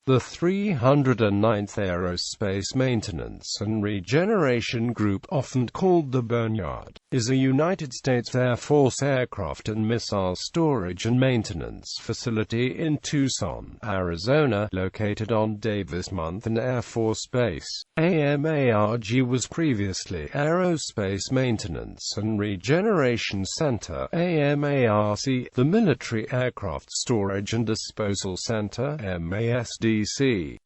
The 309th Aerospace Maintenance and Regeneration Group, often called the Boneyard, is a United States Air Force aircraft and missile storage and maintenance facility in Tucson, Arizona, located on Davis-Monthan Air Force Base.AMARG. Was previously Aerospace Maintenance and Regeneration Center (AMARC), the Military Aircraft Storage and Disposal Center (MASDC),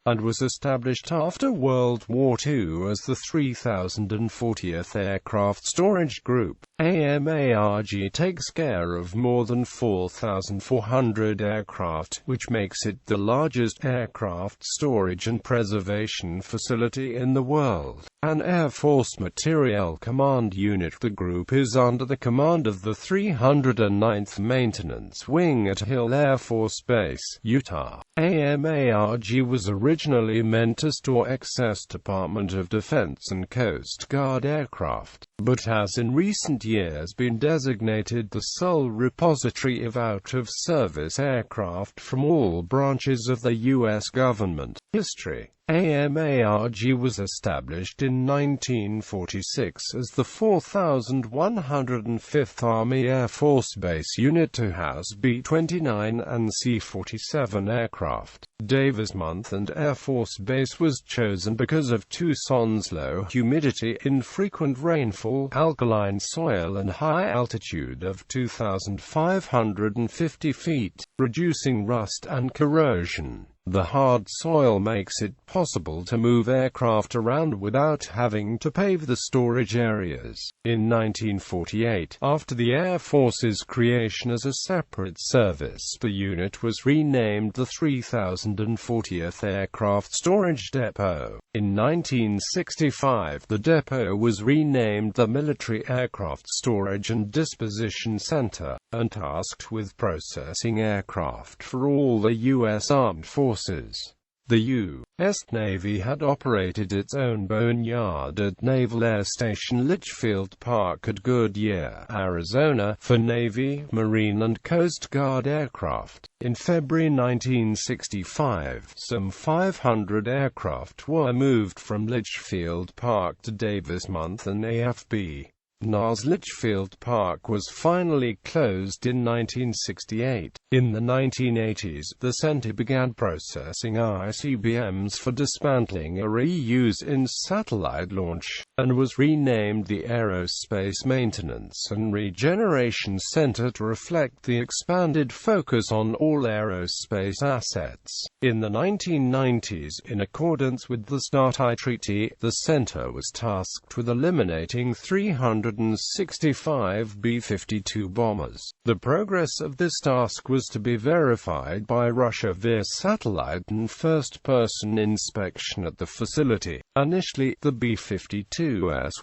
and was established after World War II as the 3040th Aircraft Storage Group. AMARG takes care of more than 4,400 aircraft, which makes it the largest aircraft storage and preservation facility in the world. An Air Force Materiel Command unit, the group is under the command of the 309th Maintenance Wing at Hill Air Force Base, Utah. AMARG was originally meant to store excess Department of Defense and Coast Guard aircraft, but has in recent years been designated the sole repository of out-of-service aircraft from all branches of the U.S. government. History. AMARG was established in 1946 as the 4105th Army Air Force Base unit to house B-29 and C-47 aircraft. Davis-Monthan Air Force Base was chosen because of Tucson's low humidity, infrequent rainfall, alkaline soil and high altitude of 2,550 feet, reducing rust and corrosion. The hard soil makes it possible to move aircraft around without having to pave the storage areas. In 1948, after the Air Force's creation as a separate service, the unit was renamed the 3040th Aircraft Storage Depot. In 1965, the depot was renamed the Military Aircraft Storage and Disposition Center, and tasked with processing aircraft for all the U.S. Armed Forces. The U.S. Navy had operated its own Boneyard at Naval Air Station Litchfield Park at Goodyear, Arizona, for Navy, Marine and Coast Guard aircraft. In February 1965, some 500 aircraft were moved from Litchfield Park to Davis-Monthan AFB. NAS Litchfield Park was finally closed in 1968. In the 1980s, the center began processing ICBMs for dismantling or reuse in satellite launch, and was renamed the Aerospace Maintenance and Regeneration Center to reflect the expanded focus on all aerospace assets. In the 1990s, in accordance with the START Treaty, the center was tasked with eliminating 365 B-52 bombers. The progress of this task was to be verified by Russia via satellite and first-person inspection at the facility. Initially, the B-52s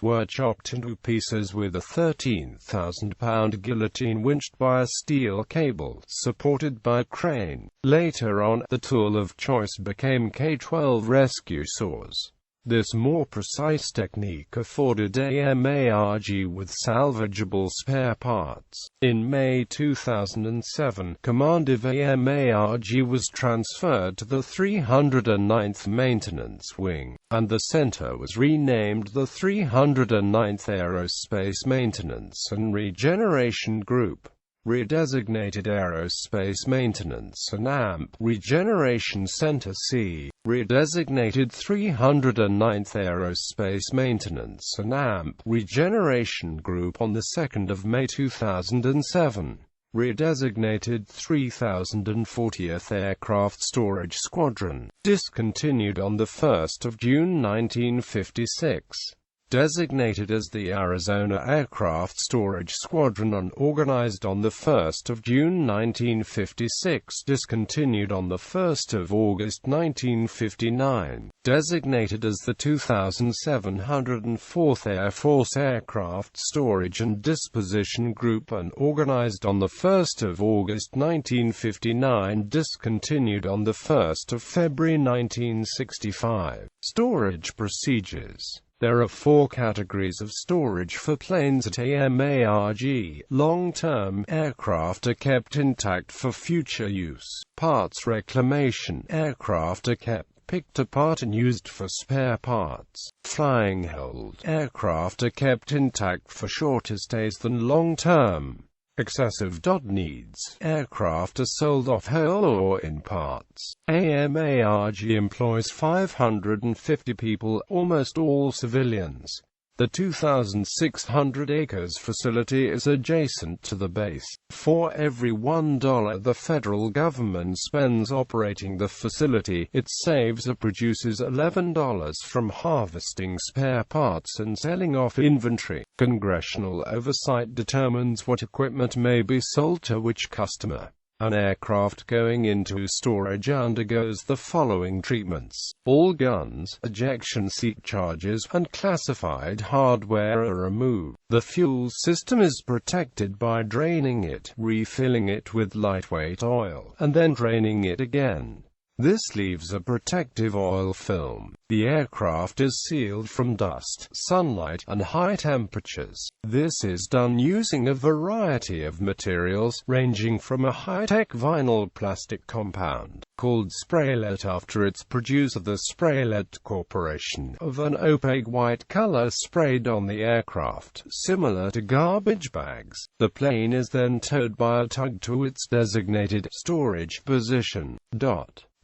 were chopped into pieces with a 13,000-pound guillotine winched by a steel cable, supported by a crane. Later on, the tool of choice became K-12 rescue saws. This more precise technique afforded AMARG with salvageable spare parts. In May 2007, command of AMARG was transferred to the 309th Maintenance Wing, and the center was renamed the 309th Aerospace Maintenance and Regeneration Group. Redesignated Aerospace Maintenance and AMP Regeneration Center C. Redesignated 309th Aerospace Maintenance and AMP Regeneration Group on the 2nd of May 2007. Redesignated 3040th Aircraft Storage Squadron. Discontinued on the 1st of June 1956. Designated as the Arizona Aircraft Storage Squadron and organized on the 1st of June 1956, discontinued on the 1st of August 1959. Designated as the 2704th Air Force Aircraft Storage and Disposition Group and organized on the 1st of August 1959, discontinued on the 1st of February 1965. Storage procedures. There are 4 categories of storage for planes at AMARG. Long-term, aircraft are kept intact for future use. Parts reclamation, aircraft are kept picked apart and used for spare parts. Flying hold, aircraft are kept intact for shorter stays than long-term. Excessive needs, aircraft are sold off whole or in parts. AMARG employs 550 people, almost all civilians. The 2,600 acres facility is adjacent to the base. For every $1 the federal government spends operating the facility, it saves or produces $11 from harvesting spare parts and selling off inventory. Congressional oversight determines what equipment may be sold to which customer. An aircraft going into storage undergoes the following treatments. All guns, ejection seat charges, and classified hardware are removed. The fuel system is protected by draining it, refilling it with lightweight oil, and then draining it again. This leaves a protective oil film. The aircraft is sealed from dust, sunlight, and high temperatures. This is done using a variety of materials, ranging from a high-tech vinyl plastic compound, called Spraylet after its producer, the Spraylet Corporation, of an opaque white color sprayed on the aircraft, similar to garbage bags. The plane is then towed by a tug to its designated storage position.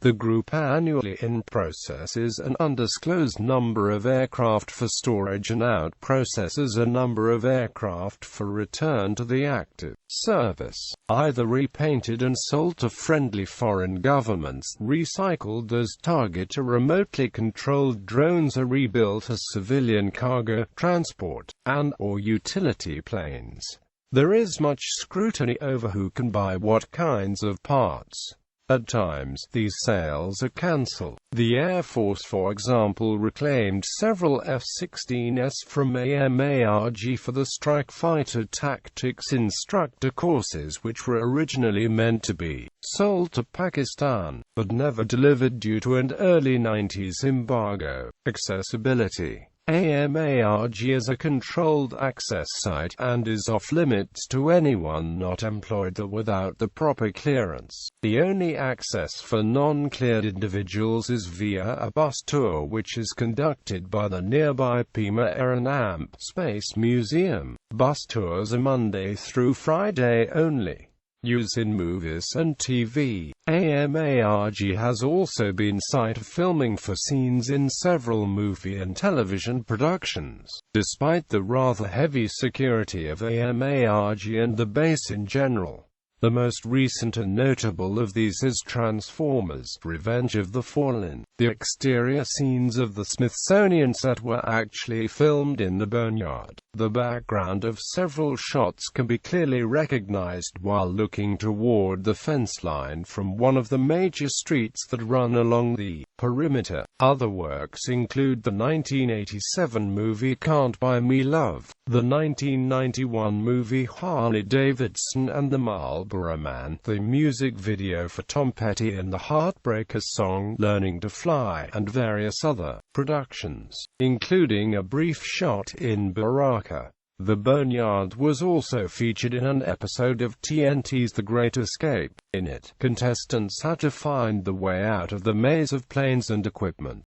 The group annually in-processes an undisclosed number of aircraft for storage and out-processes a number of aircraft for return to the active service, either repainted and sold to friendly foreign governments, recycled as target or remotely controlled drones, or rebuilt as civilian cargo, transport, and/or utility planes. There is much scrutiny over who can buy what kinds of parts. At times, these sales are cancelled. The Air Force, for example, reclaimed several F-16s from AMARG for the strike fighter tactics instructor courses, which were originally meant to be sold to Pakistan, but never delivered due to an early 90s embargo. Accessibility. AMARG is a controlled access site, and is off-limits to anyone not employed or without the proper clearance. The only access for non-cleared individuals is via a bus tour, which is conducted by the nearby Pima Air and Space Museum. Bus tours are Monday through Friday only. Use in movies and TV. AMARG has also been site of filming for scenes in several movie and television productions. Despite the rather heavy security of AMARG and the base in general, the most recent and notable of these is Transformers: Revenge of the Fallen. The exterior scenes of the Smithsonian set were actually filmed in the Boneyard. The background of several shots can be clearly recognized while looking toward the fence line from one of the major streets that run along the perimeter. Other works include the 1987 movie Can't Buy Me Love, the 1991 movie Harley-Davidson and the Marlboro Man, the music video for Tom Petty and the Heartbreakers song Learning to Fly, and various other productions, including a brief shot in Baraka. The Boneyard was also featured in an episode of TNT's The Great Escape. In it, contestants had to find the way out of the maze of planes and equipment.